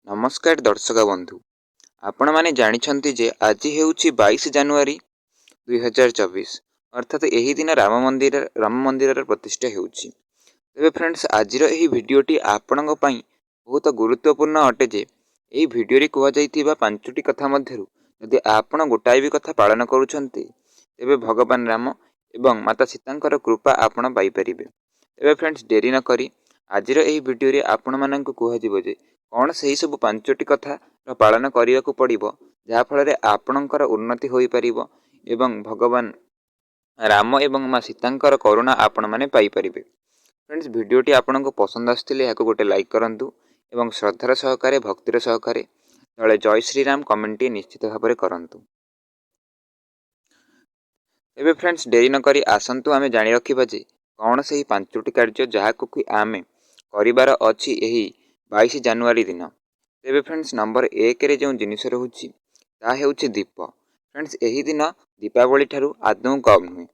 नमस्कार दर्शक बंधु, आपण माने जानिछंती जे आज हेउछि 22 जनवरी 2024 अर्थात यही दिन राम मंदिर प्रतिष्ठा हेउछि। तेबे फ्रेंड्स आजिर एही भिडियोटी आपणଙ୍କ ପାଇଁ बहुत गुरुत्वपूर्ण अटे जे एही भिडियो रे कुआ जाइतिबा पांचटी कथा मध्यरु यदि आपण गोटाए भी कथा पालन करूछंती तेबे भगवान राम एवं माता सीतांकर कृपा आपण पाई परिबे। तेबे फ्रेंड्स डेरी न करी आजिर एही भिडियो रे आपण माननकु कुआ जिवो जे कौन से सब पांचटी कथा पालन करने को पड़ो जहाँफल आपणकर उन्नति हो पार एवं भगवान राम एवं माँ सीतांकर करुणा आपण मैंने पाइपर। फ्रेंड्स भिडियोटी आपन को पसंद आसते गोटे लाइक करूँ एवं श्रद्धार सहकारे भक्तिर सहकारे तले जय श्रीराम कमेंट निश्चित भाव में करूँ। एबे फ्रेंड्स डेरी न करी आसंतु आमे जानी रखिबा जे कौन से पांचटी कार्य जहाँकु कि आमे करिबार अछि एही 22 जनवरी दिन। तेबे फ्रेंड्स नंबर 1 रे जो जिनिस रहउछि ता हेउछि दीप। फ्रेंड्स एही दिन दीपावली ठारू आदौ कम नुहे।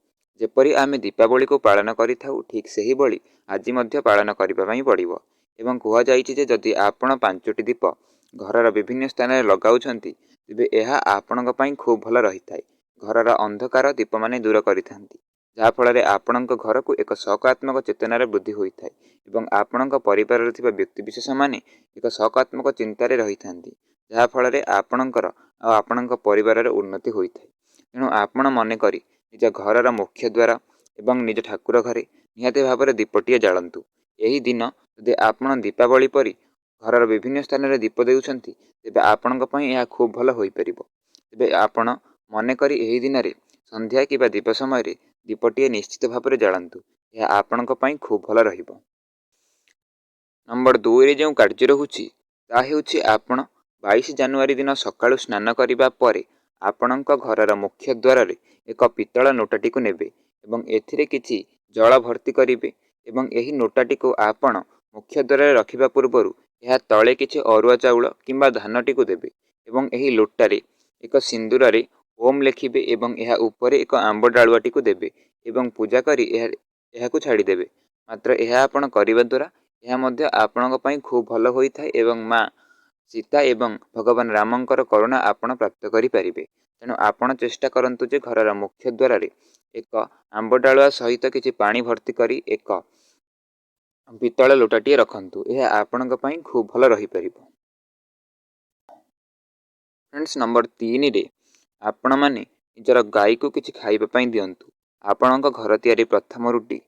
जेपरि आमे दीपावली को पालन करिथाउ ठीक सेही बळी आज मध्य पालन करिबा पई पड़िबो एवं कुआ जाइछि जे जदि आपण पांचटी दीप घरर विभिन्न स्थान रे लगाउछंती तेबे एहा आपणक पई खूब भल रहिथाय। घरर अंधकार दीप माने दूर करिथांती जहा फल आपणक घर को एक सकारात्मक चेतनार वृद्धि होइथाय एवं आपणक परिवार थिबा व्यक्ति विशेष माने एक सकारात्मक चिंतार रही था जहाँ फल आपणकर आपणक परिवार उन्नति होता है। तेणु आपण मन करी निज घरर मुख्य द्वार एवं निज ठाकुर घरे निहाती भाव में दीपटीए जालतु। यही दिन यदि आपण दीपावली परी घरर विभिन्न स्थान में दीप देउछंती तेबे आपणक पई यह खूब भल होई परिबो। तेबे आपण मन करी एही दिन रे संध्या किबा दीप समय रे दीपटीए निश्चित भाव में जालतु। यह आपणक पई खूब भल रहिबो। नंबर 2 रे जो कार्य रहुछि ता हेउछि आपण 22 जनवरी दिन सकाळु स्नान करिबा परे आपणक घरर मुख्य द्वार रे एक पितळ नोटाटी को नेबे एवं एथिरे किछि जल भर्ती करिवे एवं एही नोटाटी को आपण मुख्य द्वार रे रखिबा पूर्वरु एहा तळे किछि अरुआ चाउଳ किंबा धानटी को देबे एवं एही लोटारे एक सिंदूर रे ओम लेखिबे एवं एहा ऊपर एक आंब डाळुआटी को देबे एवं पूजा करी एहा को छाड़ी देबे। मात्र एहा आपण करिबा द्वारा यह मध्य आपणक पई खूब भल होई थाए एवं माँ सीता एवं भगवान रामंकर करुणा आपण प्राप्त करि परिबे। तेणु आपण चेष्टा करंतु जे घरर मुख्य द्वार रे एक आंब डाळुआ सहित किछि पानी भर्ती करी एक पितळ लोटाटी रखंतु। यह आपणक पई खूब भल रही परिबो। फ्रेंड्स नंबर 3 रे आपण माने निजर गाई को किछि खाइबा पई दियंतु। आपणक घर तियारी प्रथम रुटी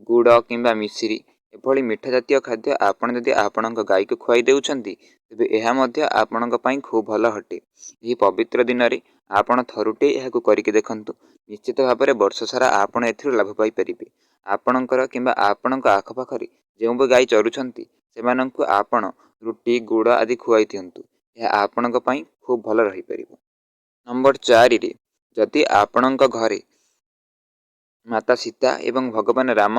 गुड़ किंबा मिश्री एभली मीठा जातीय खाद्य आपण जदि आपणक गाई को खुआई देउछंती तेबे एहा मध्य आपणक पई खूब भल हटे। एही पवित्र दिन रे आपण थरुटे एहाकु करिके देखंतु निश्चित भाव में वर्ष सारा आपण एथिरु लाभ पाई परिबे। आपणकर किंबा आपणक आखपाखरे जेउ भी गाई चरुछंती सेमानंकु आपण रुटी गुड़ आदि खुआई दियंतु। यह आपणक पई खूब भल रही परिबो। नंबर 4 रे जदि आपणक घरे माता सीता एवं भगवान राम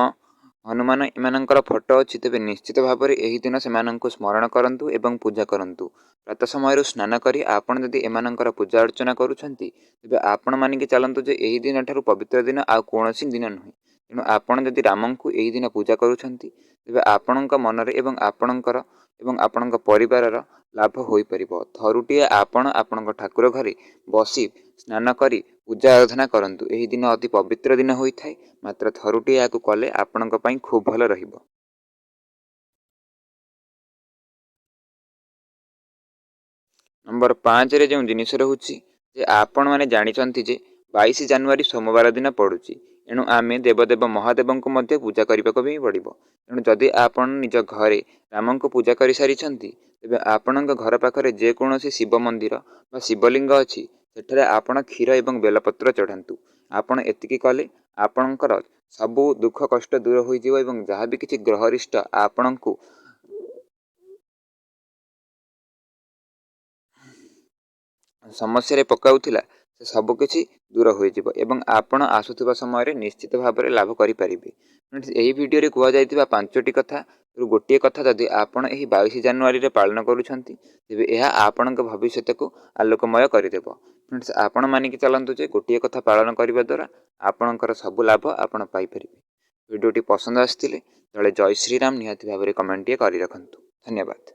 हनुमान एमानंकर फोटो अछि तेबे निश्चित भाव में एही दिन सेमानंकु स्मरण करंतु एवं पूजा करंतु। प्रातः समय स्नान करी आपण जदि एमानंकर पूजा अर्चना करूछंती तेबे आपण मानिके चलंतु जे एही दिन ठारू पवित्र दिन आ कोनोसी दिन नुहे। तेणु आपण जदि रामंकु एही दिन पूजा करूछंती तेबे आपणक मनरे एवं आपणकर एवं आपणक परिवारर लाभ होई परिबो। थरुटिए आपण आपणक ठाकुर घरे बसी स्नान करी पूजा आराधना करंतु। एही दिन अति पवित्र दिन होई थाए। मात्र थरुटिए याकु कले आपणक पई खूब भल रहिबो। नंबर 5 रे जो जिनिस रहुछि जे आपण माने जानिचंती जे 22 जनवरी सोमवार दिन पड़ुछि। एणु आमे देवदेव महादेवंकु मध्य पूजा करबाक भी पड़िबो। तेणु जदि आपण निज घरे रामंकु पूजा करि सारिछंती तेबे आपणक घर पाखरे जे कोनोसी शिव मंदिर बा शिवलिंग अछि सेठरे आपण क्षीर एवं बेलपत्र चढ़ांतु। आपण एतिकी कले आपणकर सबु दुख कष्ट दूर होई जिवो एवं जहाँ भी किछि ग्रहरिष्ट आपणकु समस्या रे पकाउथिला से सब किछि दूर होई जिवो एवं आपण आसुथिबा समय रे निश्चित भाव में लाभ करि परिबे। फ्रेंड्स एही वीडियो रे कुआ जायतिबा पांचटी कथा गोटे कथा जदि आपण एही 22 जनवरी रे पालन करूछंती तेबे एहा आपणक भविष्यत को आलोकमय करिदेबो। फ्रेंड्स आपण मानिके चलंतु जे गोटे कथा पालन करिबा द्वारा आपणकर सब लाभ आपण पाई परिबे। वीडियोटी पसंद आस्तिले तळे जय श्रीराम निहाती भाव में कमेंट करि रखंतु। धन्यवाद।